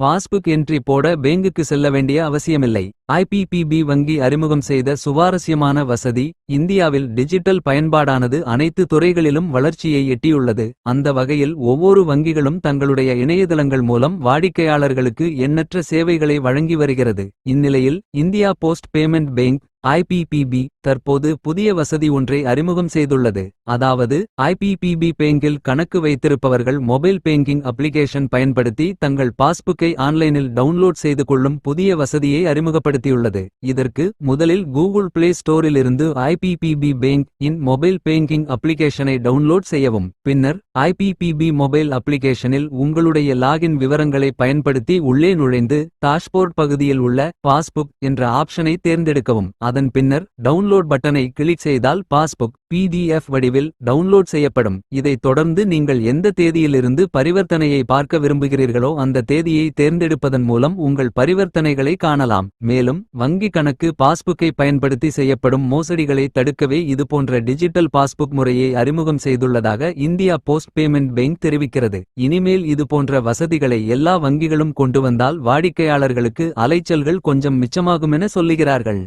Passbook entry போட பேங்குக்கு செல்ல வேண்டிய அவசியமில்லை. ஐபிபிபி வங்கி அறிமுகம் செய்த சுவாரஸ்யமான வசதி. இந்தியாவில் டிஜிட்டல் பயன்பாடானது அனைத்து துறைகளிலும் வளர்ச்சியை எட்டியுள்ளது. அந்த வகையில் ஒவ்வொரு வங்கிகளும் தங்களுடைய இணையதளங்கள் மூலம் வாடிக்கையாளர்களுக்கு எண்ணற்ற சேவைகளை வழங்கி வருகிறது. இந்நிலையில் India post payment bank IPPB தற்போது புதிய வசதி ஒன்றை அறிமுகம் செய்துள்ளது. அதாவது ஐபிபிபி பேங்கில் கணக்கு வைத்திருப்பவர்கள் மொபைல் பேங்கிங் அப்ளிகேஷன் பயன்படுத்தி தங்கள் பாஸ்புக்கை ஆன்லைனில் டவுன்லோட் செய்து கொள்ளும் புதிய வசதியை அறிமுகப்படுத்தியுள்ளது. இதற்கு முதலில் கூகுள் பிளே ஸ்டோரிலிருந்து ஐபிபிபி பேங்க் இன் மொபைல் பேங்கிங் அப்ளிகேஷனை டவுன்லோட் செய்யவும். பின்னர் ஐபிபிபி மொபைல் அப்ளிகேஷனில் உங்களுடைய லாகின் விவரங்களை பயன்படுத்தி உள்ளே நுழைந்து டாஷ்போர்ட் பகுதியில் உள்ள பாஸ்புக் என்ற ஆப்ஷனை தேர்ந்தெடுக்கவும். அதன் பின்னர் டவுன்லோட் பட்டனை கிளிக் செய்தால் பாஸ்புக் பிடிஎஃப் வடிவில் டவுன்லோட் செய்யப்படும். இதைத் தொடர்ந்து நீங்கள் எந்த தேதியிலிருந்து பரிவர்த்தனையை பார்க்க விரும்புகிறீர்களோ அந்த தேதியை தேர்ந்தெடுப்பதன் மூலம் உங்கள் பரிவர்த்தனைகளை காணலாம். மேலும் வங்கி கணக்கு பாஸ்புக்கை பயன்படுத்தி செய்யப்படும் மோசடிகளை தடுக்கவே இதுபோன்ற டிஜிட்டல் பாஸ்புக் முறையை அறிமுகம் செய்துள்ளதாக இந்தியா போஸ்ட் பேமெண்ட் பேங்க் தெரிவிக்கிறது. இனிமேல் இதுபோன்ற வசதிகளை எல்லா வங்கிகளும் கொண்டு வந்தால் வாடிக்கையாளர்களுக்கு அலைச்சல்கள் கொஞ்சம் மிச்சமாகுமென சொல்லுகிறார்கள்.